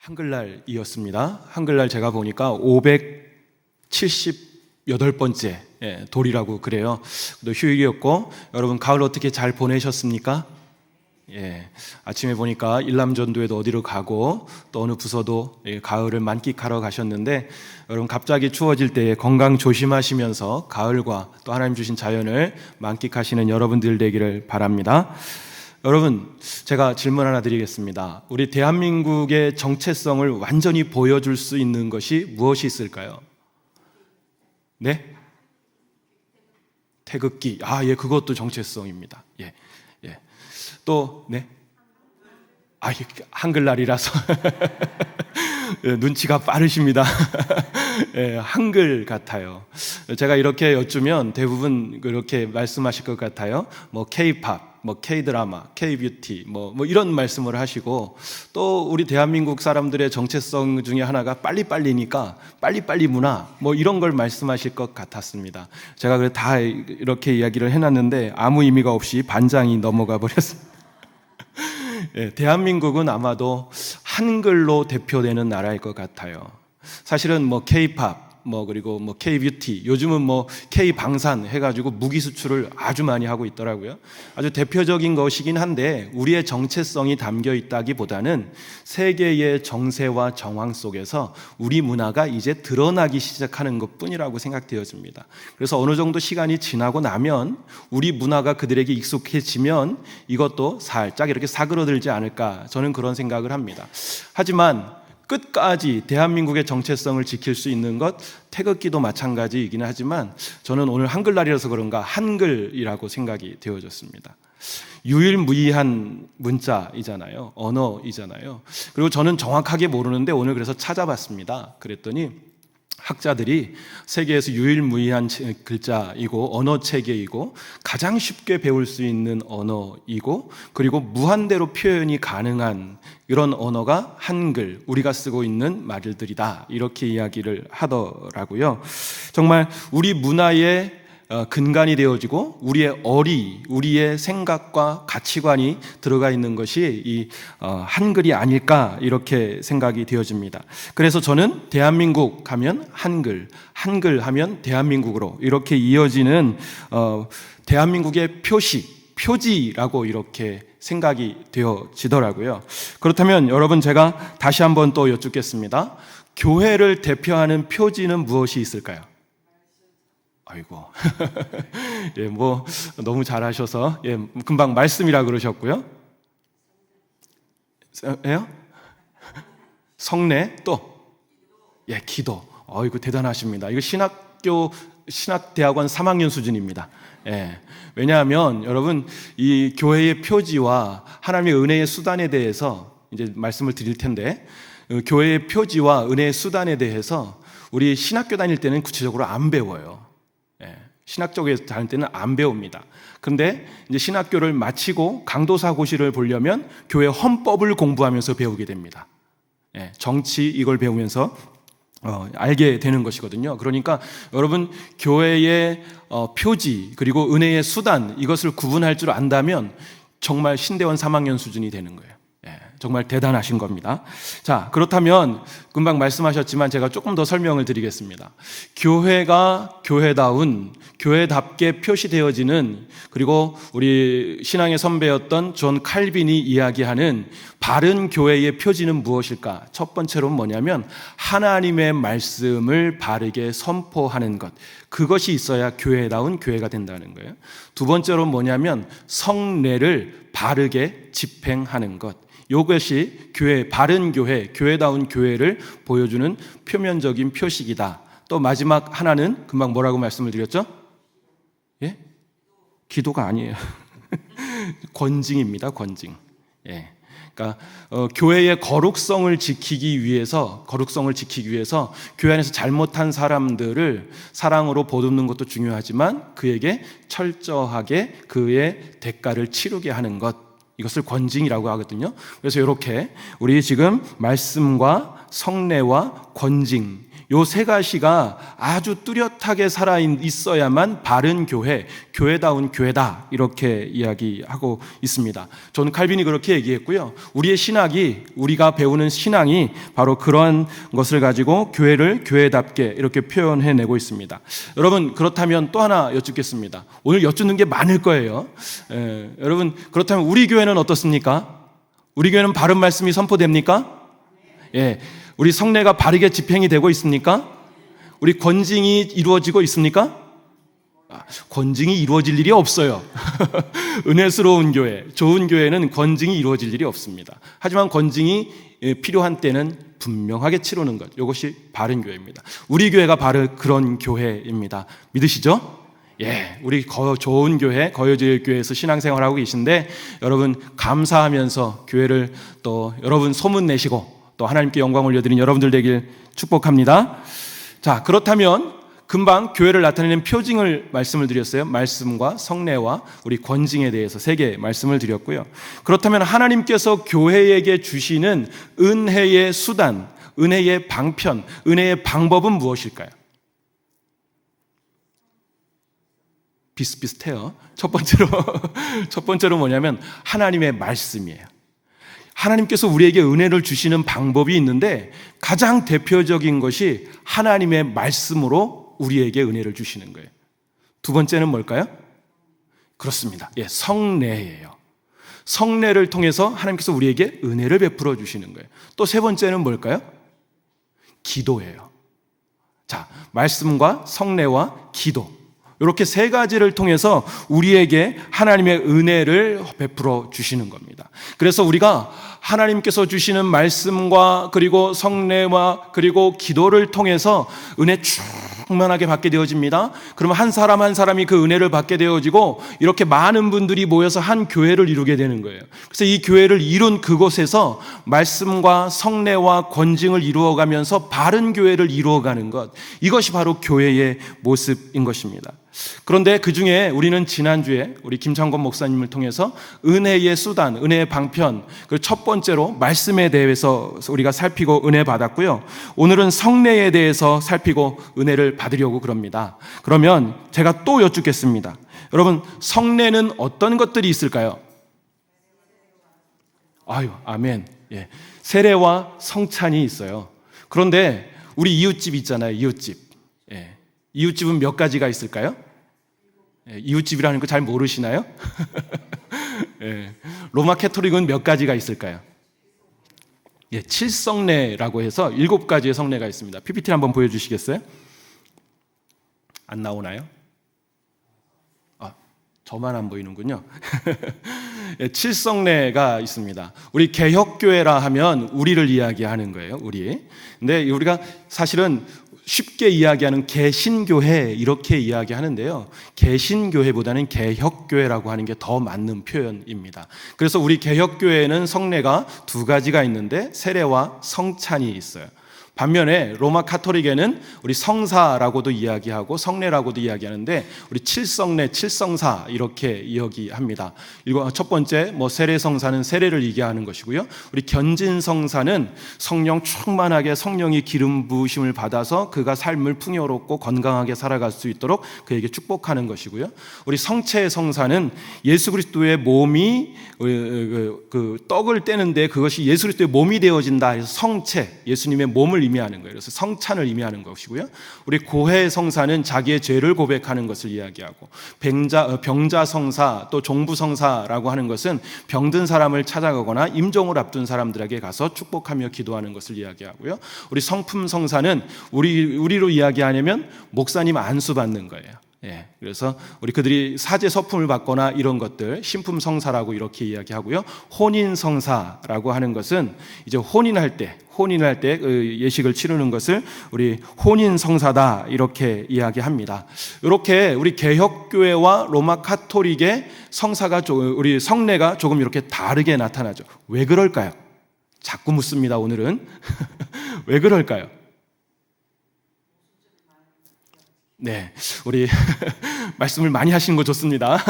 한글날이었습니다. 한글날 제가 보니까 578번째 돌이라고 그래요. 또 휴일이었고, 여러분 가을 어떻게 잘 보내셨습니까? 아침에 보니까 일남전도에도 어디로 가고 또 어느 부서도 가을을 만끽하러 가셨는데, 여러분 갑자기 추워질 때에 건강 조심하시면서 가을과 또 하나님 주신 자연을 만끽하시는 여러분들 되기를 바랍니다. 여러분, 제가 질문 하나 드리겠습니다. 우리 대한민국의 정체성을 완전히 보여줄 수 있는 것이 무엇이 있을까요? 네? 태극기. 그것도 정체성입니다. 또, 네? 한글날이라서. 눈치가 빠르십니다. 한글 같아요. 제가 이렇게 여쭈면 대부분 그렇게 말씀하실 것 같아요. K-팝, K-드라마, K-뷰티, 이런 말씀을 하시고, 또 우리 대한민국 사람들의 정체성 중에 하나가 빨리빨리니까 빨리빨리 문화, 이런 걸 말씀하실 것 같았습니다. 제가 다 이렇게 이야기를 해놨는데 아무 의미가 없이 반장이 넘어가 버렸습니다. 대한민국은 아마도 한글로 대표되는 나라일 것 같아요. 사실은 K-팝, 그리고 K-뷰티, 요즘은 K-방산 해가지고 무기 수출을 아주 많이 하고 있더라고요. 아주 대표적인 것이긴 한데, 우리의 정체성이 담겨 있다기보다는 세계의 정세와 정황 속에서 우리 문화가 이제 드러나기 시작하는 것뿐이라고 생각되어집니다. 그래서 어느 정도 시간이 지나고 나면, 우리 문화가 그들에게 익숙해지면 이것도 살짝 이렇게 사그러들지 않을까, 저는 그런 생각을 합니다. 하지만 끝까지 대한민국의 정체성을 지킬 수 있는 것, 태극기도 마찬가지이긴 하지만 저는 오늘 한글날이라서 그런가 한글이라고 생각이 되어졌습니다. 유일무이한 문자이잖아요. 언어이잖아요. 그리고 저는 정확하게 모르는데 오늘 그래서 찾아봤습니다. 그랬더니 학자들이 세계에서 유일무이한 글자이고 언어체계이고 가장 쉽게 배울 수 있는 언어이고, 그리고 무한대로 표현이 가능한 이런 언어가 한글, 우리가 쓰고 있는 말들이다, 이렇게 이야기를 하더라고요. 정말 우리 문화의 근간이 되어지고 우리의 생각과 가치관이 들어가 있는 것이 이 한글이 아닐까, 이렇게 생각이 되어집니다. 그래서 저는 대한민국 하면 한글, 한글 하면 대한민국으로 이렇게 이어지는 대한민국의 표지라고 이렇게 생각이 되어지더라고요. 그렇다면 여러분, 제가 다시 한번 또 여쭙겠습니다. 교회를 대표하는 표지는 무엇이 있을까요? 아이고, 너무 잘하셔서, 금방 말씀이라 그러셨고요. 성례, 또, 기도. 아이고, 대단하십니다. 이거 신학대학원 3학년 수준입니다. 왜냐하면 여러분, 이 교회의 표지와 하나님의 은혜의 수단에 대해서 이제 말씀을 드릴 텐데, 교회의 표지와 은혜의 수단에 대해서 우리 신학교 다닐 때는 구체적으로 안 배워요. 신학 쪽에 다닐 때는 안 배웁니다. 근데 이제 신학교를 마치고 강도사고시를 보려면 교회 헌법을 공부하면서 배우게 됩니다. 정치 이걸 배우면서 알게 되는 것이거든요. 그러니까 여러분, 교회의 표지 그리고 은혜의 수단, 이것을 구분할 줄 안다면 정말 신대원 3학년 수준이 되는 거예요. 정말 대단하신 겁니다. 자, 그렇다면 금방 말씀하셨지만 제가 조금 더 설명을 드리겠습니다. 교회가 교회답게 표시되어지는, 그리고 우리 신앙의 선배였던 존 칼빈이 이야기하는 바른 교회의 표지는 무엇일까? 첫 번째로는 뭐냐면 하나님의 말씀을 바르게 선포하는 것, 그것이 있어야 교회다운 교회가 된다는 거예요. 두 번째로는 뭐냐면 성례를 바르게 집행하는 것, 이것이 바른 교회, 교회다운 교회를 보여주는 표면적인 표식이다. 또 마지막 하나는 금방 뭐라고 말씀을 드렸죠? 기도가 아니에요. 권징입니다. 권징. 그러니까 교회의 거룩성을 지키기 위해서 교회 안에서 잘못한 사람들을 사랑으로 보듬는 것도 중요하지만 그에게 철저하게 그의 대가를 치르게 하는 것, 이것을 권징이라고 하거든요. 그래서 이렇게 우리 지금 말씀과 성례와 권징, 요 세 가지가 아주 뚜렷하게 살아 있어야만 바른 교회, 교회다운 교회다 이렇게 이야기하고 있습니다. 존 칼빈이 그렇게 얘기했고요. 우리의 신학이, 우리가 배우는 신앙이 바로 그런 것을 가지고 교회를 교회답게 이렇게 표현해내고 있습니다. 여러분, 그렇다면 또 하나 여쭙겠습니다. 오늘 여쭙는 게 많을 거예요. 여러분, 그렇다면 우리 교회는 어떻습니까? 우리 교회는 바른 말씀이 선포됩니까? 예, 우리 성례가 바르게 집행이 되고 있습니까? 우리 권징이 이루어지고 있습니까? 권징이 이루어질 일이 없어요. 은혜스러운 교회, 좋은 교회는 권징이 이루어질 일이 없습니다. 하지만 권징이 필요한 때는 분명하게 치르는 것, 이것이 바른 교회입니다. 우리 교회가 바로 그런 교회입니다. 믿으시죠? 예, 우리 좋은 교회, 거여질 교회에서 신앙생활하고 계신데 여러분 감사하면서 교회를 또 여러분 소문내시고 또 하나님께 영광 올려드린 여러분들 되길 축복합니다. 자, 그렇다면 금방 교회를 나타내는 표징을 말씀을 드렸어요. 말씀과 성례와 우리 권징에 대해서 3개 말씀을 드렸고요. 그렇다면 하나님께서 교회에게 주시는 은혜의 수단, 은혜의 방편, 은혜의 방법은 무엇일까요? 비슷비슷해요. 첫 번째로 뭐냐면 하나님의 말씀이에요. 하나님께서 우리에게 은혜를 주시는 방법이 있는데 가장 대표적인 것이 하나님의 말씀으로 우리에게 은혜를 주시는 거예요. 두 번째는 뭘까요? 그렇습니다. 예, 성례예요. 성례를 통해서 하나님께서 우리에게 은혜를 베풀어 주시는 거예요. 또 세 번째는 뭘까요? 기도예요. 자, 말씀과 성례와 기도. 이렇게 3가지를 통해서 우리에게 하나님의 은혜를 베풀어 주시는 겁니다. 그래서 우리가 하나님께서 주시는 말씀과 그리고 성례와 그리고 기도를 통해서 은혜 충만하게 받게 되어집니다. 그러면 한 사람 한 사람이 그 은혜를 받게 되어지고 이렇게 많은 분들이 모여서 한 교회를 이루게 되는 거예요. 그래서 이 교회를 이룬 그곳에서 말씀과 성례와 권징을 이루어가면서 바른 교회를 이루어가는 것, 이것이 바로 교회의 모습인 것입니다. 그런데 그 중에 우리는 지난주에 우리 김창권 목사님을 통해서 은혜의 수단, 은혜의 방편, 그리고 첫 번째로 말씀에 대해서 우리가 살피고 은혜 받았고요. 오늘은 성례에 대해서 살피고 은혜를 받으려고 그럽니다. 그러면 제가 또 여쭙겠습니다. 여러분, 성례는 어떤 것들이 있을까요? 아유, 아멘. 예. 세례와 성찬이 있어요. 그런데 우리 이웃집 있잖아요, 이웃집. 예. 이웃집은 몇 가지가 있을까요? 예, 이웃집이라는 거 잘 모르시나요? 예, 로마 캐토릭은 몇 가지가 있을까요? 예, 7성례라고 해서 7가지의 성례가 있습니다. PPT 한번 보여주시겠어요? 안 나오나요? 아, 저만 안 보이는군요. 예, 7성례가 있습니다. 우리 개혁교회라 하면 우리를 이야기하는 거예요, 우리. 근데 우리가 사실은 쉽게 이야기하는 개신교회 이렇게 이야기하는데요. 개신교회보다는 개혁교회라고 하는 게 더 맞는 표현입니다. 그래서 우리 개혁교회에는 성례가 2가지가 있는데 세례와 성찬이 있어요. 반면에 로마 카톨릭에는 우리 성사라고도 이야기하고 성례라고도 이야기하는데 우리 7성례, 7성사 이렇게 이야기합니다. 이거 첫 번째 세례 성사는 세례를 얘기하는 것이고요. 우리 견진 성사는 성령 충만하게 성령이 기름 부으심을 받아서 그가 삶을 풍요롭고 건강하게 살아갈 수 있도록 그에게 축복하는 것이고요. 우리 성체 성사는 예수 그리스도의 몸이 그 떡을 떼는데 그것이 예수 그리스도의 몸이 되어진다 해서 성체, 예수님의 몸을 의미하는 거예요. 그래서 성찬을 의미하는 것이고요. 우리 고해 성사는 자기의 죄를 고백하는 것을 이야기하고 병자 성사 또 종부 성사라고 하는 것은 병든 사람을 찾아가거나 임종을 앞둔 사람들에게 가서 축복하며 기도하는 것을 이야기하고요. 우리 성품 성사는 우리로 이야기하냐면 목사님 안수 받는 거예요. 예, 그래서 우리 그들이 사제 서품을 받거나 이런 것들 신품 성사라고 이렇게 이야기하고요. 혼인 성사라고 하는 것은 이제 혼인할 때 예식을 치르는 것을 우리 혼인 성사다 이렇게 이야기합니다. 이렇게 우리 개혁교회와 로마 카톨릭의 성사가 우리 성례가 조금 이렇게 다르게 나타나죠. 왜 그럴까요? 자꾸 묻습니다. 오늘은 왜 그럴까요? 네, 우리 말씀을 많이 하시는 거 좋습니다.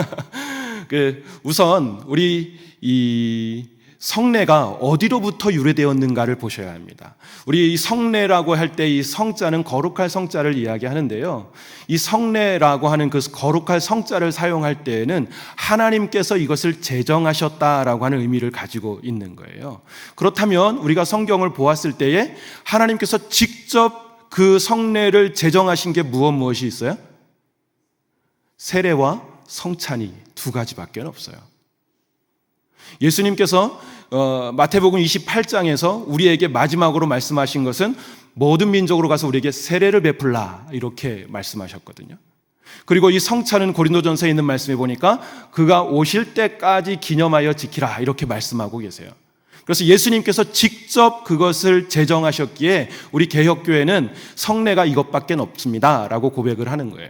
우선 우리 이 성례가 어디로부터 유래되었는가를 보셔야 합니다. 우리 이 성례라고 할 때 이 성자는 거룩할 성자를 이야기하는데요. 이 성례라고 하는 그 거룩할 성자를 사용할 때에는 하나님께서 이것을 제정하셨다라고 하는 의미를 가지고 있는 거예요. 그렇다면 우리가 성경을 보았을 때에 하나님께서 직접 그 성례를 제정하신 게 무엇이 있어요? 세례와 성찬이 두 가지밖에 없어요. 예수님께서 마태복음 28장에서 우리에게 마지막으로 말씀하신 것은 모든 민족으로 가서 우리에게 세례를 베풀라 이렇게 말씀하셨거든요. 그리고 이 성찬은 고린도전서에 있는 말씀에 보니까 그가 오실 때까지 기념하여 지키라 이렇게 말씀하고 계세요. 그래서 예수님께서 직접 그것을 제정하셨기에 우리 개혁교회는 성례가 이것밖에 없습니다 라고 고백을 하는 거예요.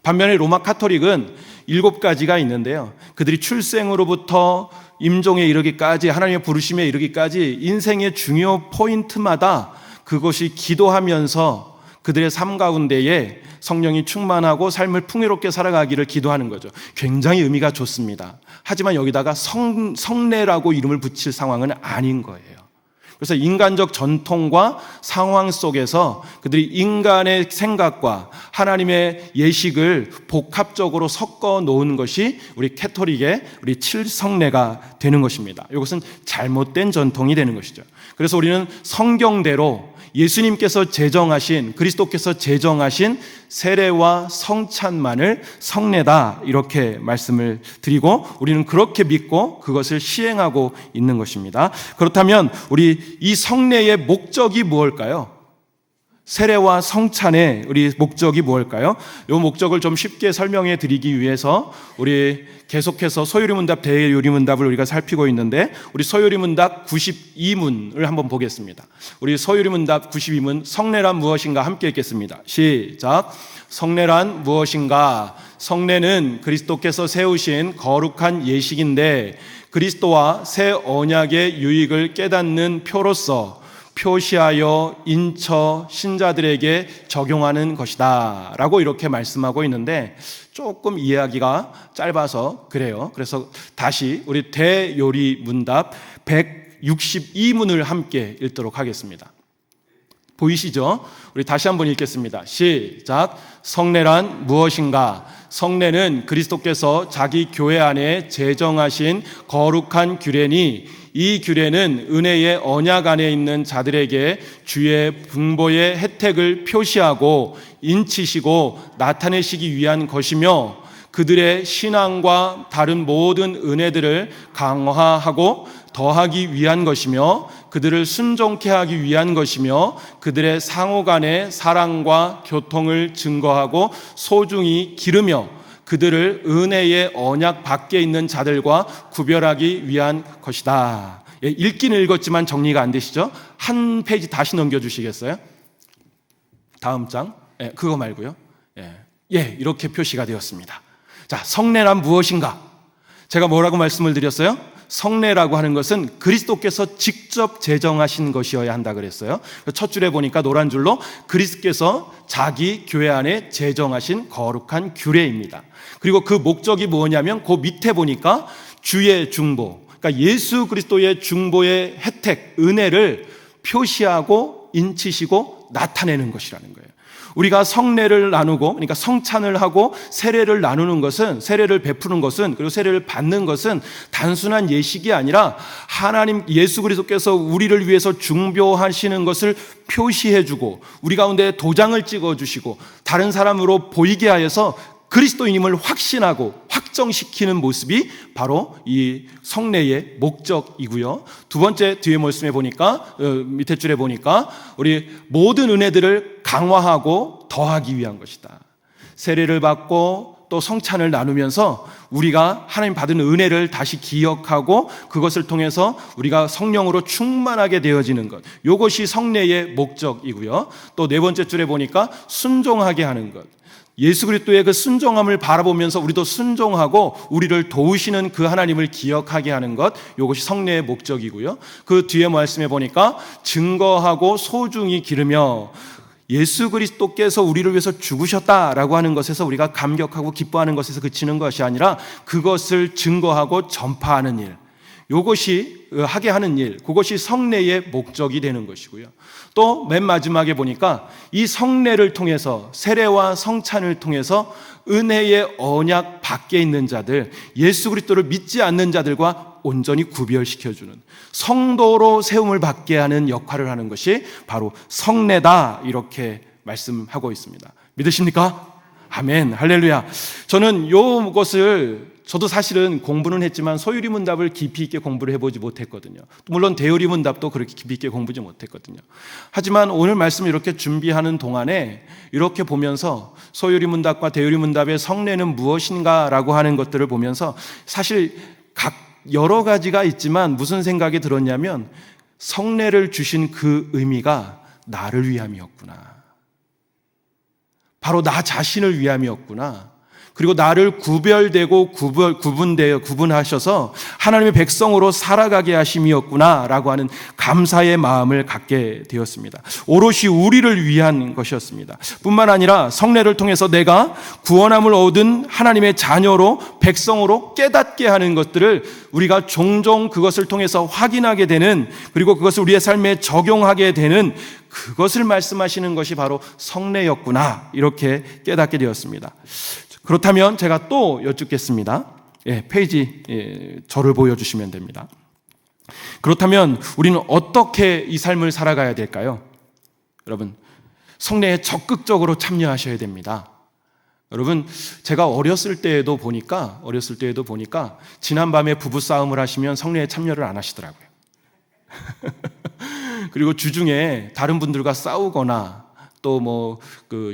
반면에 로마 카톨릭은 7가지가 있는데요. 그들이 출생으로부터 임종에 이르기까지 하나님의 부르심에 이르기까지 인생의 중요 포인트마다 그것이 기도하면서 그들의 삶 가운데에 성령이 충만하고 삶을 풍요롭게 살아가기를 기도하는 거죠. 굉장히 의미가 좋습니다. 하지만 여기다가 성례라고 이름을 붙일 상황은 아닌 거예요. 그래서 인간적 전통과 상황 속에서 그들이 인간의 생각과 하나님의 예식을 복합적으로 섞어 놓은 것이 우리 캐토릭의 우리 칠성례가 되는 것입니다. 이것은 잘못된 전통이 되는 것이죠. 그래서 우리는 성경대로 예수님께서 제정하신, 그리스도께서 제정하신 세례와 성찬만을 성례다 이렇게 말씀을 드리고 우리는 그렇게 믿고 그것을 시행하고 있는 것입니다. 그렇다면 우리 이 성례의 목적이 무엇일까요? 세례와 성찬의 우리 목적이 무엇일까요? 이 목적을 좀 쉽게 설명해 드리기 위해서 우리 계속해서 소요리문답, 대요리문답을 우리가 살피고 있는데 우리 소요리문답 92문을 한번 보겠습니다. 우리 소요리문답 92문 성례란 무엇인가 함께 읽겠습니다. 시작. 성례란 무엇인가? 성례는 그리스도께서 세우신 거룩한 예식인데 그리스도와 새 언약의 유익을 깨닫는 표로서 표시하여 인처 신자들에게 적용하는 것이다 라고 이렇게 말씀하고 있는데 조금 이해하기가 짧아서 그래요. 그래서 다시 우리 대요리문답 162문을 함께 읽도록 하겠습니다. 보이시죠? 우리 다시 한번 읽겠습니다. 시작. 성례란 무엇인가? 성례는 그리스도께서 자기 교회 안에 제정하신 거룩한 규례니 이 규례는 은혜의 언약 안에 있는 자들에게 주의 분보의 혜택을 표시하고 인치시고 나타내시기 위한 것이며 그들의 신앙과 다른 모든 은혜들을 강화하고 더하기 위한 것이며 그들을 순종케 하기 위한 것이며 그들의 상호 간의 사랑과 교통을 증거하고 소중히 기르며 그들을 은혜의 언약 밖에 있는 자들과 구별하기 위한 것이다. 예, 읽기는 읽었지만 정리가 안 되시죠? 한 페이지 다시 넘겨주시겠어요? 다음 장. 예, 그거 말고요. 이렇게 표시가 되었습니다. 자, 성례란 무엇인가? 제가 뭐라고 말씀을 드렸어요? 성례라고 하는 것은 그리스도께서 직접 제정하신 것이어야 한다 그랬어요. 첫 줄에 보니까 노란 줄로 그리스도께서 자기 교회 안에 제정하신 거룩한 규례입니다. 그리고 그 목적이 뭐냐면 그 밑에 보니까 주의 중보, 그러니까 예수 그리스도의 중보의 혜택, 은혜를 표시하고 인치시고 나타내는 것이라는 거예요. 우리가 성례를 나누고, 그러니까 성찬을 하고 세례를 나누는 것은, 세례를 베푸는 것은, 그리고 세례를 받는 것은 단순한 예식이 아니라 하나님 예수 그리스도께서 우리를 위해서 중보하시는 것을 표시해주고 우리 가운데 도장을 찍어주시고 다른 사람으로 보이게 하여서 그리스도인임을 확신하고 확정시키는 모습이 바로 이 성례의 목적이고요. 두 번째 뒤에 말씀에 보니까 밑에 줄에 보니까 우리 모든 은혜들을 강화하고 더하기 위한 것이다. 세례를 받고 또 성찬을 나누면서 우리가 하나님 받은 은혜를 다시 기억하고 그것을 통해서 우리가 성령으로 충만하게 되어지는 것. 이것이 성례의 목적이고요. 또 네 번째 줄에 보니까 순종하게 하는 것. 예수 그리스도의 그 순종함을 바라보면서 우리도 순종하고 우리를 도우시는 그 하나님을 기억하게 하는 것, 이것이 성례의 목적이고요. 그 뒤에 말씀해 보니까 증거하고 소중히 기르며 예수 그리스도께서 우리를 위해서 죽으셨다라고 하는 것에서 우리가 감격하고 기뻐하는 것에서 그치는 것이 아니라 그것을 증거하고 전파하는 일, 요것이 하게 하는 일, 그것이 성례의 목적이 되는 것이고요. 또 맨 마지막에 보니까 이 성례를 통해서, 세례와 성찬을 통해서 은혜의 언약 밖에 있는 자들, 예수 그리스도를 믿지 않는 자들과 온전히 구별시켜주는, 성도로 세움을 받게 하는 역할을 하는 것이 바로 성례다, 이렇게 말씀하고 있습니다. 믿으십니까? 아멘, 할렐루야. 저는 저도 사실은 공부는 했지만 소유리 문답을 깊이 있게 공부를 해보지 못했거든요. 물론 대유리 문답도 그렇게 깊이 있게 공부하지 못했거든요. 하지만 오늘 말씀을 이렇게 준비하는 동안에 이렇게 보면서 소유리 문답과 대유리 문답의 성례는 무엇인가라고 하는 것들을 보면서 사실 여러 가지가 있지만 무슨 생각이 들었냐면, 성례를 주신 그 의미가 나를 위함이었구나. 바로 나 자신을 위함이었구나. 그리고 나를 구별되고 구분하셔서 하나님의 백성으로 살아가게 하심이었구나 라고 하는 감사의 마음을 갖게 되었습니다. 오롯이 우리를 위한 것이었습니다. 뿐만 아니라 성례를 통해서 내가 구원함을 얻은 하나님의 자녀로, 백성으로 깨닫게 하는 것들을 우리가 종종 그것을 통해서 확인하게 되는, 그리고 그것을 우리의 삶에 적용하게 되는, 그것을 말씀하시는 것이 바로 성례였구나, 이렇게 깨닫게 되었습니다. 그렇다면 제가 또 여쭙겠습니다. 페이지 저를 보여주시면 됩니다. 그렇다면 우리는 어떻게 이 삶을 살아가야 될까요? 여러분, 성례에 적극적으로 참여하셔야 됩니다. 여러분, 제가 어렸을 때에도 보니까 지난밤에 부부싸움을 하시면 성례에 참여를 안 하시더라고요. 그리고 주중에 다른 분들과 싸우거나 또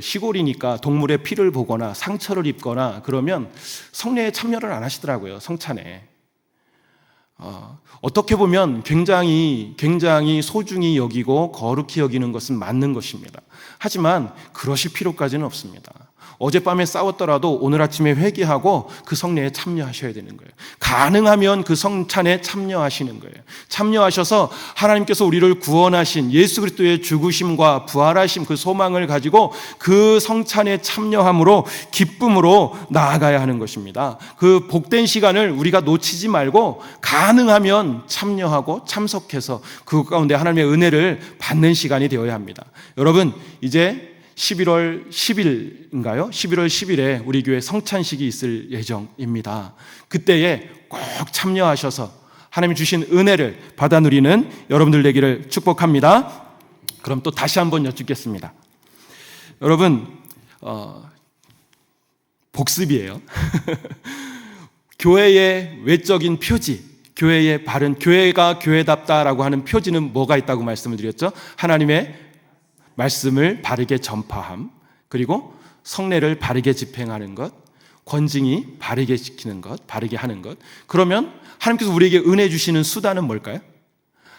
시골이니까 동물의 피를 보거나 상처를 입거나 그러면 성례에 참여를 안 하시더라고요. 성찬에. 어떻게 보면 굉장히 소중히 여기고 거룩히 여기는 것은 맞는 것입니다. 하지만 그러실 필요까지는 없습니다. 어젯밤에 싸웠더라도 오늘 아침에 회개하고 그 성례에 참여하셔야 되는 거예요. 가능하면 그 성찬에 참여하시는 거예요. 참여하셔서 하나님께서 우리를 구원하신 예수 그리스도의 죽으심과 부활하심, 그 소망을 가지고 그 성찬에 참여함으로 기쁨으로 나아가야 하는 것입니다. 그 복된 시간을 우리가 놓치지 말고 가능하면 참여하고 참석해서 그 가운데 하나님의 은혜를 받는 시간이 되어야 합니다. 여러분, 이제 11월 10일인가요? 11월 10일에 우리 교회 성찬식이 있을 예정입니다. 그때에 꼭 참여하셔서 하나님이 주신 은혜를 받아 누리는 여러분들 되기를 축복합니다. 그럼 또 다시 한번 여쭙겠습니다. 여러분, 복습이에요. 교회의 외적인 표지, 교회의 바른, 교회가 교회답다라고 하는 표지는 뭐가 있다고 말씀을 드렸죠? 하나님의 말씀을 바르게 전파함, 그리고 성례를 바르게 집행하는 것, 권징이 바르게 지키는 것, 바르게 하는 것. 그러면 하나님께서 우리에게 은혜 주시는 수단은 뭘까요?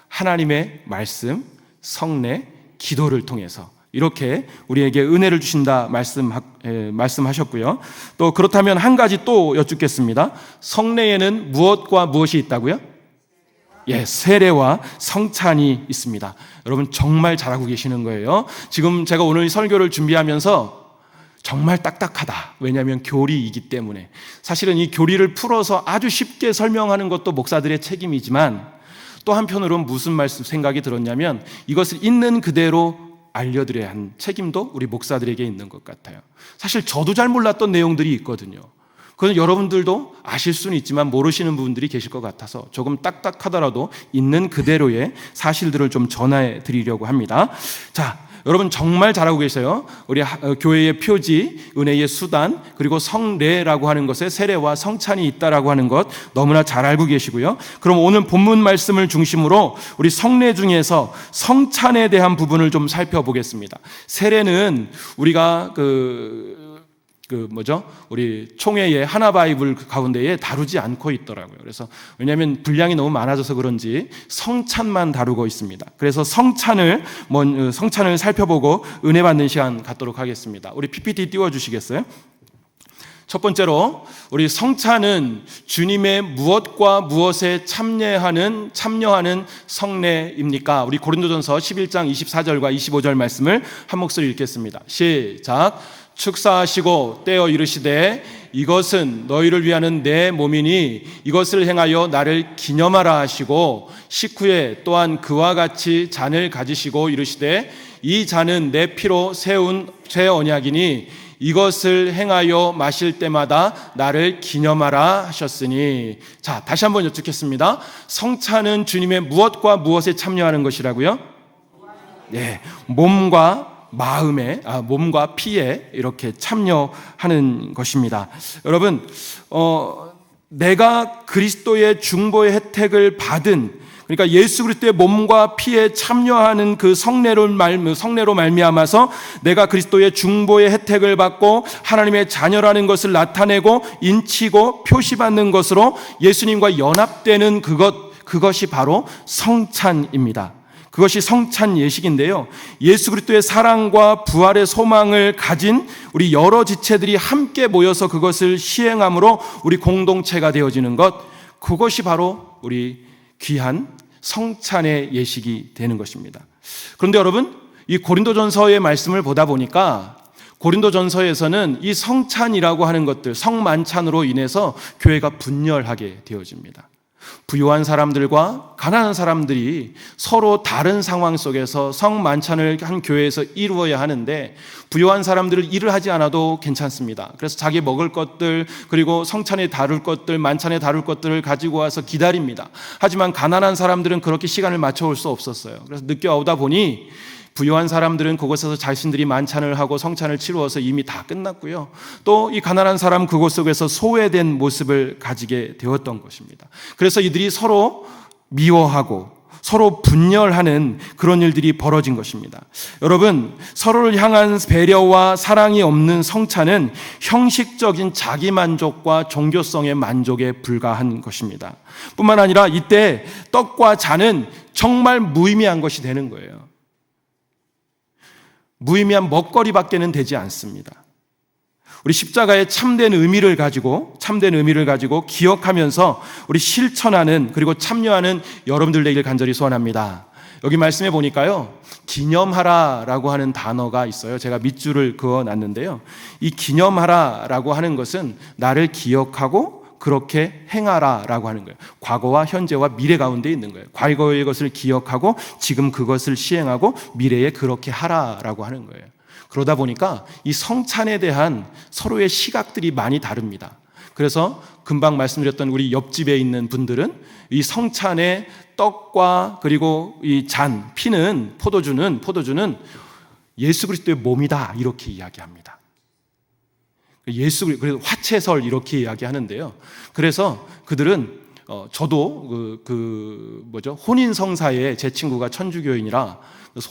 하나님의 말씀, 성례, 기도를 통해서 이렇게 우리에게 은혜를 주신다 말씀하셨고요. 또 그렇다면 한 가지 또 여쭙겠습니다. 성례에는 무엇과 무엇이 있다고요? 세례와 성찬이 있습니다. 여러분, 정말 잘하고 계시는 거예요. 지금 제가 오늘 설교를 준비하면서 정말 딱딱하다. 왜냐하면 교리이기 때문에. 사실은 이 교리를 풀어서 아주 쉽게 설명하는 것도 목사들의 책임이지만, 또 한편으로는 무슨 생각이 들었냐면, 이것을 있는 그대로 알려드려야 하는 책임도 우리 목사들에게 있는 것 같아요. 사실 저도 잘 몰랐던 내용들이 있거든요. 그건 여러분들도 아실 수는 있지만 모르시는 부분들이 계실 것 같아서 조금 딱딱하더라도 있는 그대로의 사실들을 좀 전해 드리려고 합니다. 자, 여러분 정말 잘하고 계세요. 우리 교회의 표지, 은혜의 수단, 그리고 성례라고 하는 것에 세례와 성찬이 있다라고 하는 것 너무나 잘 알고 계시고요. 그럼 오늘 본문 말씀을 중심으로 우리 성례 중에서 성찬에 대한 부분을 좀 살펴보겠습니다. 세례는 우리가 우리 총회의 하나 바이블 가운데에 다루지 않고 있더라고요. 그래서 왜냐하면 분량이 너무 많아져서 그런지 성찬만 다루고 있습니다. 그래서 성찬을 살펴보고 은혜 받는 시간 갖도록 하겠습니다. 우리 PPT 띄워주시겠어요? 첫 번째로 우리 성찬은 주님의 무엇과 무엇에 참여하는 성례입니까? 우리 고린도전서 11장 24절과 25절 말씀을 한 목소리 읽겠습니다. 시작. 축사하시고 떼어 이르시되 이것은 너희를 위하는 내 몸이니 이것을 행하여 나를 기념하라 하시고 식후에 또한 그와 같이 잔을 가지시고 이르시되 이 잔은 내 피로 세운 새 언약이니 이것을 행하여 마실 때마다 나를 기념하라 하셨으니. 자, 다시 한번 여쭙겠습니다. 성찬은 주님의 무엇과 무엇에 참여하는 것이라고요? 네, 몸과 피에 이렇게 참여하는 것입니다. 여러분, 내가 그리스도의 중보의 혜택을 받은, 그러니까 예수 그리스도의 몸과 피에 참여하는 그 성례로 말미암아서 내가 그리스도의 중보의 혜택을 받고 하나님의 자녀라는 것을 나타내고 인치고 표시받는 것으로 예수님과 연합되는 그것이 바로 성찬입니다. 그것이 성찬 예식인데요, 예수 그리스도의 사랑과 부활의 소망을 가진 우리 여러 지체들이 함께 모여서 그것을 시행함으로 우리 공동체가 되어지는 것, 그것이 바로 우리 귀한 성찬의 예식이 되는 것입니다. 그런데 여러분, 이 고린도전서의 말씀을 보다 보니까 고린도전서에서는 이 성찬이라고 하는 것들, 성만찬으로 인해서 교회가 분열하게 되어집니다. 부유한 사람들과 가난한 사람들이 서로 다른 상황 속에서 성만찬을 한 교회에서 이루어야 하는데, 부유한 사람들은 일을 하지 않아도 괜찮습니다. 그래서 자기 먹을 것들, 그리고 성찬에 다룰 것들, 만찬에 다룰 것들을 가지고 와서 기다립니다. 하지만 가난한 사람들은 그렇게 시간을 맞춰올 수 없었어요. 그래서 늦게 오다 보니 부유한 사람들은 그곳에서 자신들이 만찬을 하고 성찬을 치루어서 이미 다 끝났고요, 또 이 가난한 사람 그곳 속에서 소외된 모습을 가지게 되었던 것입니다. 그래서 이들이 서로 미워하고 서로 분열하는 그런 일들이 벌어진 것입니다. 여러분, 서로를 향한 배려와 사랑이 없는 성찬은 형식적인 자기만족과 종교성의 만족에 불과한 것입니다. 뿐만 아니라 이때 떡과 잔은 정말 무의미한 것이 되는 거예요. 무의미한 먹거리밖에는 되지 않습니다. 우리 십자가의 참된 의미를 가지고 기억하면서 우리 실천하는, 그리고 참여하는 여러분들 되기를 간절히 소원합니다. 여기 말씀해 보니까요, 기념하라라고 하는 단어가 있어요. 제가 밑줄을 그어놨는데요, 이 기념하라라고 하는 것은 나를 기억하고 그렇게 행하라라고 하는 거예요. 과거와 현재와 미래 가운데 있는 거예요. 과거의 것을 기억하고 지금 그것을 시행하고 미래에 그렇게 하라라고 하는 거예요. 그러다 보니까 이 성찬에 대한 서로의 시각들이 많이 다릅니다. 그래서 금방 말씀드렸던 우리 옆집에 있는 분들은 이 성찬의 떡과 그리고 이 잔, 피는, 포도주는 예수 그리스도의 몸이다, 이렇게 이야기합니다. 그래서 화채설 이렇게 이야기하는데요. 그래서 그들은 저도 혼인성사에, 제 친구가 천주교인이라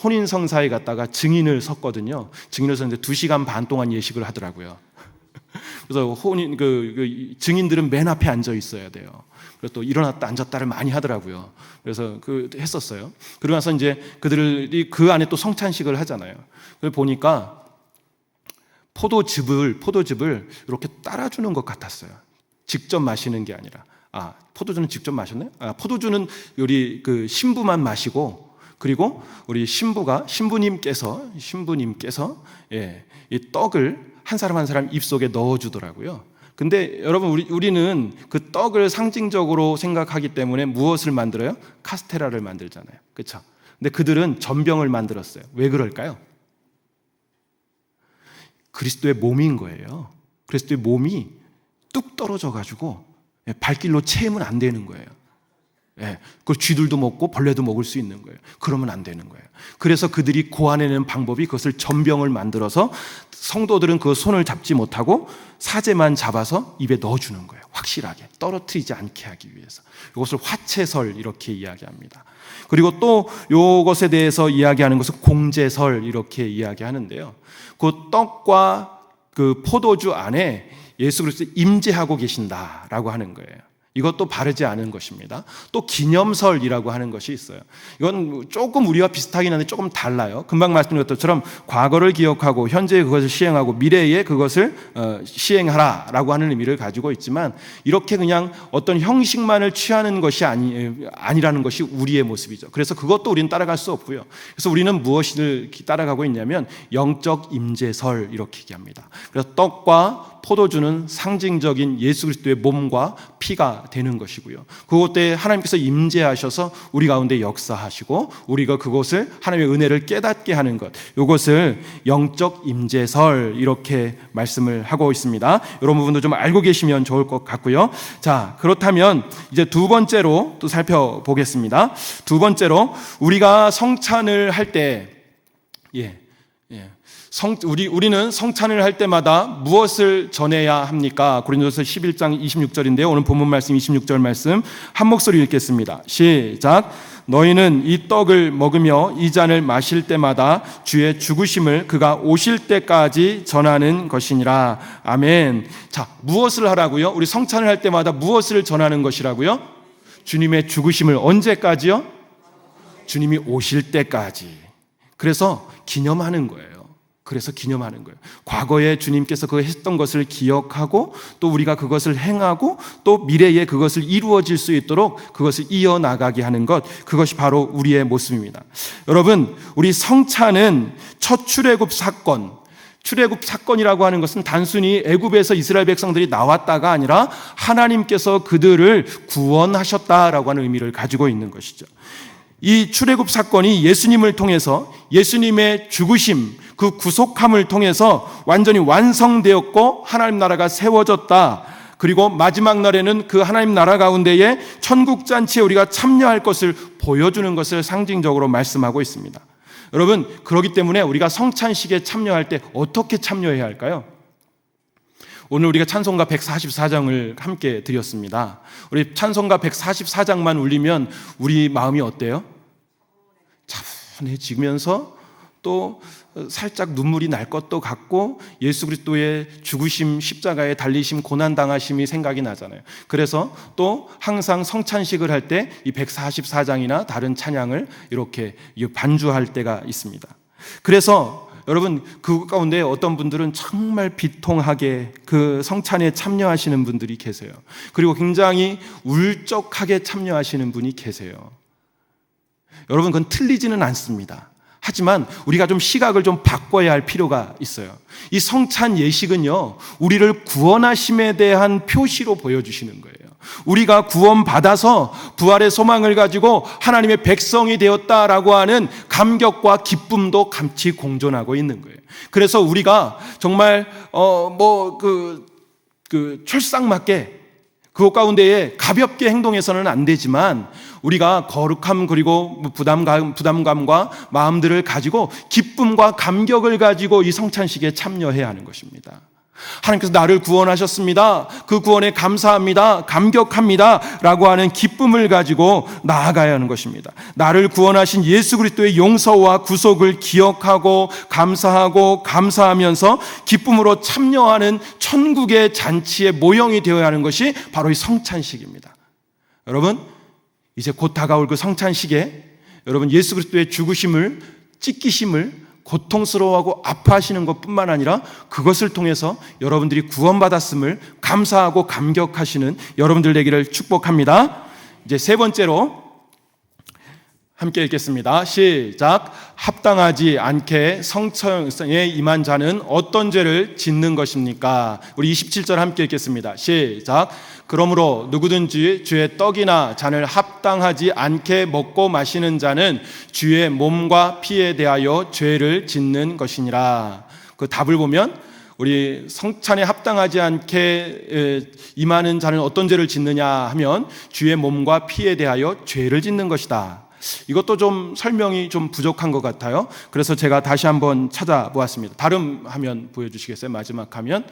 혼인성사에 갔다가 증인을 섰거든요. 증인을 섰는데 2시간 반 동안 예식을 하더라고요. 그래서 증인들은 맨 앞에 앉아 있어야 돼요. 그래서 또 일어났다 앉았다를 많이 하더라고요. 그래서 했었어요. 그러고 나서 이제 그들이 그 안에 또 성찬식을 하잖아요. 그걸 보니까 포도즙을 이렇게 따라주는 것 같았어요. 직접 마시는 게 아니라. 포도주는 직접 마셨나요? 포도주는 우리 그 신부만 마시고, 그리고 우리 신부님께서 이 떡을 한 사람 한 사람 입속에 넣어주더라고요. 근데 여러분, 우리는 그 떡을 상징적으로 생각하기 때문에 무엇을 만들어요? 카스테라를 만들잖아요. 그렇죠? 근데 그들은 전병을 만들었어요. 왜 그럴까요? 그리스도의 몸인 거예요. 그리스도의 몸이 뚝 떨어져가지고 발길로 채우면 안 되는 거예요. 그 쥐들도 먹고 벌레도 먹을 수 있는 거예요. 그러면 안 되는 거예요. 그래서 그들이 고안해낸 방법이 그것을 전병을 만들어서 성도들은 그 손을 잡지 못하고 사제만 잡아서 입에 넣어주는 거예요. 확실하게 떨어뜨리지 않게 하기 위해서. 이것을 화채설 이렇게 이야기합니다. 그리고 또 이것에 대해서 이야기하는 것은 공제설 이렇게 이야기하는데요, 그 떡과 그 포도주 안에 예수 그리스도 임재하고 계신다라고 하는 거예요. 이것도 바르지 않은 것입니다. 또 기념설이라고 하는 것이 있어요. 이건 조금 우리와 비슷하긴 한데 조금 달라요. 금방 말씀드린 것처럼 과거를 기억하고 현재의 그것을 시행하고 미래에 그것을 시행하라라고 하는 의미를 가지고 있지만, 이렇게 그냥 어떤 형식만을 취하는 것이 아니라는 것이 우리의 모습이죠. 그래서 그것도 우리는 따라갈 수 없고요. 그래서 우리는 무엇을 따라가고 있냐면 영적 임재설 이렇게 얘기합니다. 그래서 떡과 포도주는 상징적인 예수 그리스도의 몸과 피가 되는 것이고요. 그것에 하나님께서 임재하셔서 우리 가운데 역사하시고 우리가 그것을 하나님의 은혜를 깨닫게 하는 것, 이것을 영적 임재설 이렇게 말씀을 하고 있습니다. 이런 부분도 좀 알고 계시면 좋을 것 같고요. 자, 그렇다면 이제 두 번째로 또 살펴보겠습니다. 두 번째로 우리가 성찬을 할 때 우리는 성찬을 할 때마다 무엇을 전해야 합니까? 고린도서 11장 26절인데요. 오늘 본문 말씀 26절 말씀 한 목소리 읽겠습니다. 시작. 너희는 이 떡을 먹으며 이 잔을 마실 때마다 주의 죽으심을 그가 오실 때까지 전하는 것이니라. 아멘. 자, 무엇을 하라고요? 우리 성찬을 할 때마다 무엇을 전하는 것이라고요? 주님의 죽으심을 언제까지요? 주님이 오실 때까지. 그래서 기념하는 거예요. 과거에 주님께서 그 했던 것을 기억하고 또 우리가 그것을 행하고 또 미래에 그것을 이루어질 수 있도록 그것을 이어나가게 하는 것, 그것이 바로 우리의 모습입니다. 여러분, 우리 성찬은 첫 출애굽 사건이라고 하는 것은 단순히 애굽에서 이스라엘 백성들이 나왔다가 아니라 하나님께서 그들을 구원하셨다라고 하는 의미를 가지고 있는 것이죠. 이 출애굽 사건이 예수님을 통해서 예수님의 죽으심, 그 구속함을 통해서 완전히 완성되었고 하나님 나라가 세워졌다. 그리고 마지막 날에는 그 하나님 나라 가운데에 천국 잔치에 우리가 참여할 것을 보여주는 것을 상징적으로 말씀하고 있습니다. 여러분, 그렇기 때문에 우리가 성찬식에 참여할 때 어떻게 참여해야 할까요? 오늘 우리가 찬송가 144장을 함께 드렸습니다. 우리 찬송가 144장만 울리면 우리 마음이 어때요? 차분해지면서 또 살짝 눈물이 날 것도 같고 예수 그리스도의 죽으심, 십자가에 달리심, 고난당하심이 생각이 나잖아요. 그래서 또 항상 성찬식을 할 때 이 144장이나 다른 찬양을 이렇게 반주할 때가 있습니다. 그래서 여러분, 그 가운데 어떤 분들은 정말 비통하게 그 성찬에 참여하시는 분들이 계세요. 그리고 굉장히 울적하게 참여하시는 분이 계세요. 여러분, 그건 틀리지는 않습니다. 하지만 우리가 좀 시각을 좀 바꿔야 할 필요가 있어요. 이 성찬 예식은요, 우리를 구원하심에 대한 표시로 보여주시는 거예요. 우리가 구원받아서 부활의 소망을 가지고 하나님의 백성이 되었다라고 하는 감격과 기쁨도 같이 공존하고 있는 거예요. 그래서 우리가 정말 철상맞게 그것 가운데에 가볍게 행동해서는 안 되지만 우리가 거룩함 그리고 부담감과 마음들을 가지고 기쁨과 감격을 가지고 이 성찬식에 참여해야 하는 것입니다. 하나님께서 나를 구원하셨습니다. 그 구원에 감사합니다. 감격합니다. 라고 하는 기쁨을 가지고 나아가야 하는 것입니다. 나를 구원하신 예수 그리스도의 용서와 구속을 기억하고 감사하고 감사하면서 기쁨으로 참여하는 천국의 잔치의 모형이 되어야 하는 것이 바로 이 성찬식입니다. 여러분, 이제 곧 다가올 그 성찬식에 여러분 예수 그리스도의 죽으심을, 찢기심을 고통스러워하고 아파하시는 것뿐만 아니라 그것을 통해서 여러분들이 구원받았음을 감사하고 감격하시는 여러분들 되기를 축복합니다. 이제 세 번째로 함께 읽겠습니다. 시작. 합당하지 않게 성찬에 임한 자는 어떤 죄를 짓는 것입니까? 우리 27절 함께 읽겠습니다. 시작. 그러므로 누구든지 주의 떡이나 잔을 합당하지 않게 먹고 마시는 자는 주의 몸과 피에 대하여 죄를 짓는 것이니라. 그 답을 보면 우리 성찬에 합당하지 않게 임하는 자는 어떤 죄를 짓느냐 하면 주의 몸과 피에 대하여 죄를 짓는 것이다. 이것도 좀 설명이 좀 부족한 것 같아요. 그래서 제가 다시 한번 찾아보았습니다. 다른 화면 보여주시겠어요? 마지막 화면.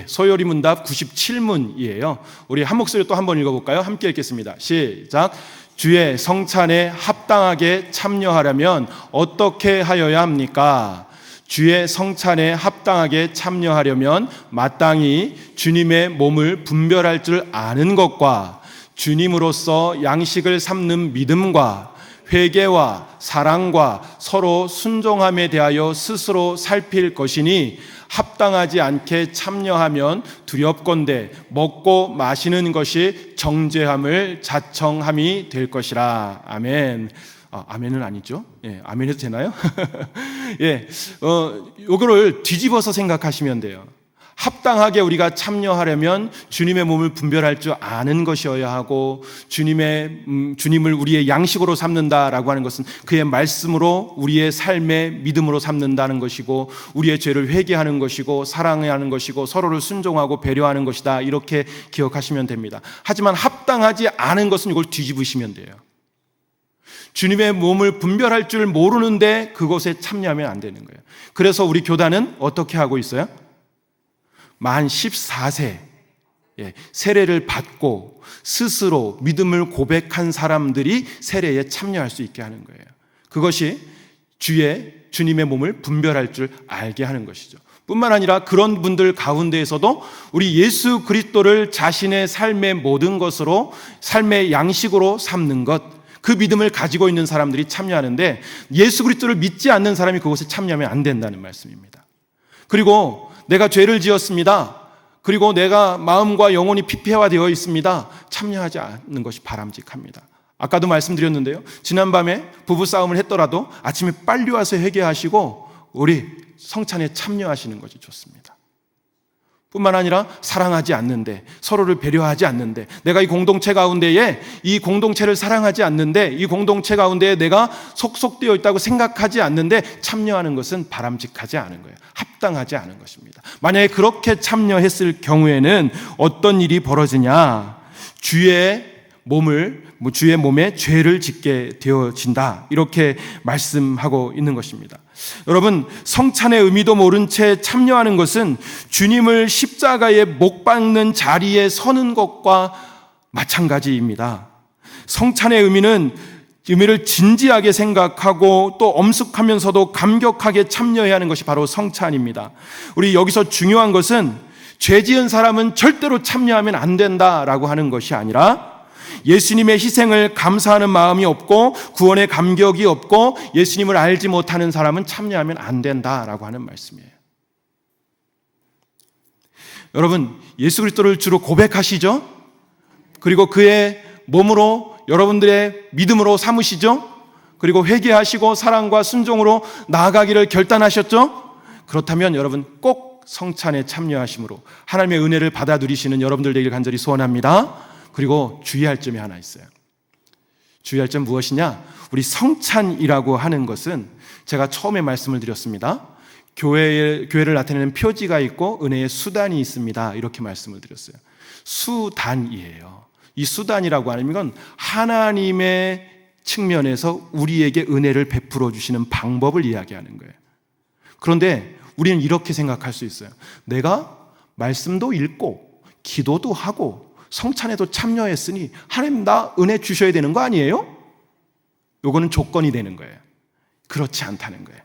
소요리 문답 97문이에요. 우리 한 목소리 또 한번 읽어볼까요? 함께 읽겠습니다. 시작. 주의 성찬에 합당하게 참여하려면 어떻게 하여야 합니까? 주의 성찬에 합당하게 참여하려면 마땅히 주님의 몸을 분별할 줄 아는 것과 주님으로서 양식을 삼는 믿음과 회개와 사랑과 서로 순종함에 대하여 스스로 살필 것이니 합당하지 않게 참여하면 두렵건대 먹고 마시는 것이 정죄함을 자청함이 될 것이라. 아멘. 아멘은 아니죠? 예, 아멘 해도 되나요? 예, 요거를 뒤집어서 생각하시면 돼요. 합당하게 우리가 참여하려면 주님의 몸을 분별할 줄 아는 것이어야 하고, 주님을 우리의 양식으로 삼는다라고 하는 것은 그의 말씀으로 우리의 삶의 믿음으로 삼는다는 것이고, 우리의 죄를 회개하는 것이고, 사랑하는 것이고, 서로를 순종하고 배려하는 것이다, 이렇게 기억하시면 됩니다. 하지만 합당하지 않은 것은 이걸 뒤집으시면 돼요. 주님의 몸을 분별할 줄 모르는데 그것에 참여하면 안 되는 거예요. 그래서 우리 교단은 어떻게 하고 있어요? 만 14세 세례를 받고 스스로 믿음을 고백한 사람들이 세례에 참여할 수 있게 하는 거예요. 그것이 주님의 몸을 분별할 줄 알게 하는 것이죠. 뿐만 아니라 그런 분들 가운데에서도 우리 예수 그리스도를 자신의 삶의 모든 것으로, 삶의 양식으로 삼는 것, 그 믿음을 가지고 있는 사람들이 참여하는데, 예수 그리스도를 믿지 않는 사람이 그것에 참여하면 안 된다는 말씀입니다. 그리고 내가 죄를 지었습니다, 그리고 내가 마음과 영혼이 피폐화되어 있습니다, 참여하지 않는 것이 바람직합니다. 아까도 말씀드렸는데요, 지난밤에 부부싸움을 했더라도 아침에 빨리 와서 회개하시고 우리 성찬에 참여하시는 것이 좋습니다. 뿐만 아니라 사랑하지 않는데, 서로를 배려하지 않는데, 내가 이 공동체 가운데에 이 공동체를 사랑하지 않는데, 이 공동체 가운데에 내가 속속되어 있다고 생각하지 않는데 참여하는 것은 바람직하지 않은 거예요. 합당하지 않은 것입니다. 만약에 그렇게 참여했을 경우에는 어떤 일이 벌어지냐? 주의 몸에 죄를 짓게 되어진다, 이렇게 말씀하고 있는 것입니다. 여러분, 성찬의 의미도 모른 채 참여하는 것은 주님을 십자가에 못 박는 자리에 서는 것과 마찬가지입니다. 성찬의 의미를 진지하게 생각하고 또 엄숙하면서도 감격하게 참여해야 하는 것이 바로 성찬입니다. 우리 여기서 중요한 것은 죄 지은 사람은 절대로 참여하면 안 된다라고 하는 것이 아니라, 예수님의 희생을 감사하는 마음이 없고 구원의 감격이 없고 예수님을 알지 못하는 사람은 참여하면 안 된다라고 하는 말씀이에요. 여러분, 예수 그리스도를 주로 고백하시죠? 그리고 그의 몸으로 여러분들의 믿음으로 삼으시죠? 그리고 회개하시고 사랑과 순종으로 나아가기를 결단하셨죠? 그렇다면 여러분 꼭 성찬에 참여하심으로 하나님의 은혜를 받아 누리시는 여러분들 되길 간절히 소원합니다. 그리고 주의할 점이 하나 있어요. 주의할 점 무엇이냐? 우리 성찬이라고 하는 것은 제가 처음에 말씀을 드렸습니다. 교회를 나타내는 표지가 있고 은혜의 수단이 있습니다, 이렇게 말씀을 드렸어요. 수단이에요. 이 수단이라고 하는 건 하나님의 측면에서 우리에게 은혜를 베풀어 주시는 방법을 이야기하는 거예요. 그런데 우리는 이렇게 생각할 수 있어요. 내가 말씀도 읽고 기도도 하고 성찬에도 참여했으니 하나님 나 은혜 주셔야 되는 거 아니에요? 요거는 조건이 되는 거예요. 그렇지 않다는 거예요.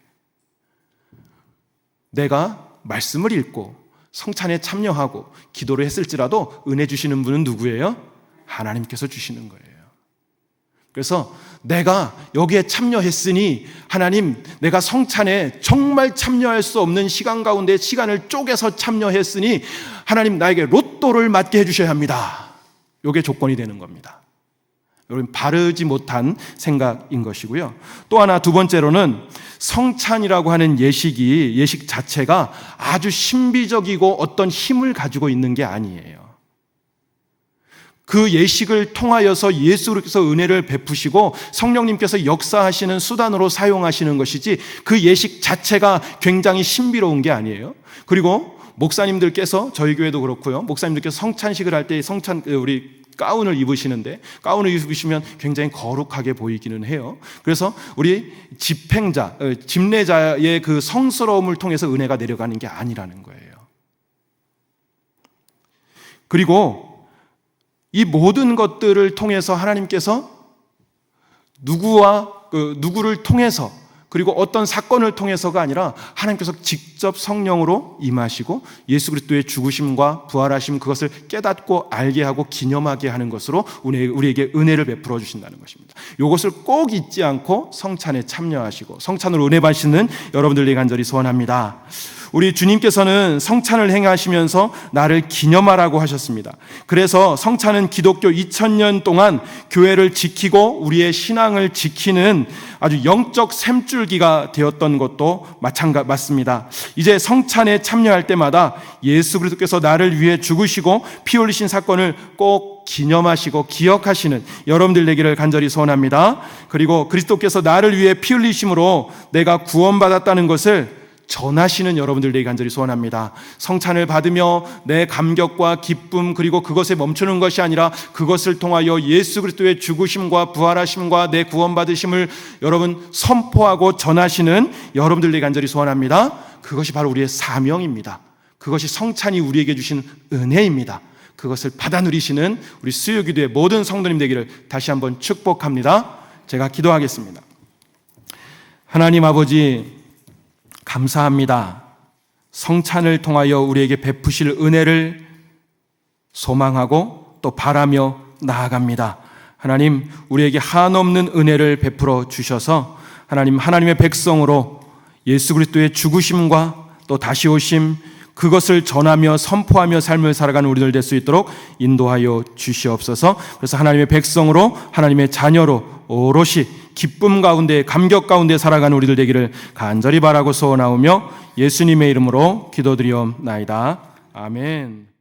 내가 말씀을 읽고 성찬에 참여하고 기도를 했을지라도 은혜 주시는 분은 누구예요? 하나님께서 주시는 거예요. 그래서 내가 여기에 참여했으니 하나님, 내가 성찬에 정말 참여할 수 없는 시간 가운데 시간을 쪼개서 참여했으니 하나님 나에게 로또를 맞게 해주셔야 합니다. 이게 조건이 되는 겁니다. 여러분, 바르지 못한 생각인 것이고요. 또 하나, 두 번째로는 성찬이라고 하는 예식 자체가 아주 신비적이고 어떤 힘을 가지고 있는 게 아니에요. 그 예식을 통하여서 예수께서 은혜를 베푸시고 성령님께서 역사하시는 수단으로 사용하시는 것이지, 그 예식 자체가 굉장히 신비로운 게 아니에요. 그리고 목사님들께서, 저희 교회도 그렇고요, 목사님들께서 성찬식을 할 때 우리 가운을 입으시는데, 가운을 입으시면 굉장히 거룩하게 보이기는 해요. 그래서 우리 집례자의 그 성스러움을 통해서 은혜가 내려가는 게 아니라는 거예요. 그리고 이 모든 것들을 통해서 하나님께서 누구를 통해서 그리고 어떤 사건을 통해서가 아니라 하나님께서 직접 성령으로 임하시고 예수 그리스도의 죽으심과 부활하심, 그것을 깨닫고 알게 하고 기념하게 하는 것으로 우리에게 은혜를 베풀어 주신다는 것입니다. 이것을 꼭 잊지 않고 성찬에 참여하시고 성찬으로 은혜 받으시는 여러분들에게 간절히 소원합니다. 우리 주님께서는 성찬을 행하시면서 나를 기념하라고 하셨습니다. 그래서 성찬은 기독교 2000년 동안 교회를 지키고 우리의 신앙을 지키는 아주 영적 샘줄기가 되었던 것도 맞습니다. 이제 성찬에 참여할 때마다 예수 그리스도께서 나를 위해 죽으시고 피 흘리신 사건을 꼭 기념하시고 기억하시는 여러분들 되기를 간절히 소원합니다. 그리고 그리스도께서 나를 위해 피 흘리심으로 내가 구원받았다는 것을 전하시는 여러분들에게 간절히 소원합니다. 성찬을 받으며 내 감격과 기쁨, 그리고 그것에 멈추는 것이 아니라 그것을 통하여 예수 그리스도의 죽으심과 부활하심과 내 구원받으심을 여러분 선포하고 전하시는 여러분들에게 간절히 소원합니다. 그것이 바로 우리의 사명입니다. 그것이 성찬이 우리에게 주신 은혜입니다. 그것을 받아 누리시는 우리 수요기도의 모든 성도님 되기를 다시 한번 축복합니다. 제가 기도하겠습니다. 하나님 아버지, 감사합니다. 성찬을 통하여 우리에게 베푸실 은혜를 소망하고 또 바라며 나아갑니다. 하나님, 우리에게 한없는 은혜를 베풀어 주셔서 하나님의 백성으로 예수 그리스도의 죽으심과 또 다시 오심, 그것을 전하며 선포하며 삶을 살아가는 우리들 될 수 있도록 인도하여 주시옵소서. 그래서 하나님의 백성으로, 하나님의 자녀로 오롯이 기쁨 가운데, 감격 가운데 살아가는 우리들 되기를 간절히 바라고 소원하오며 예수님의 이름으로 기도드리옵나이다. 아멘.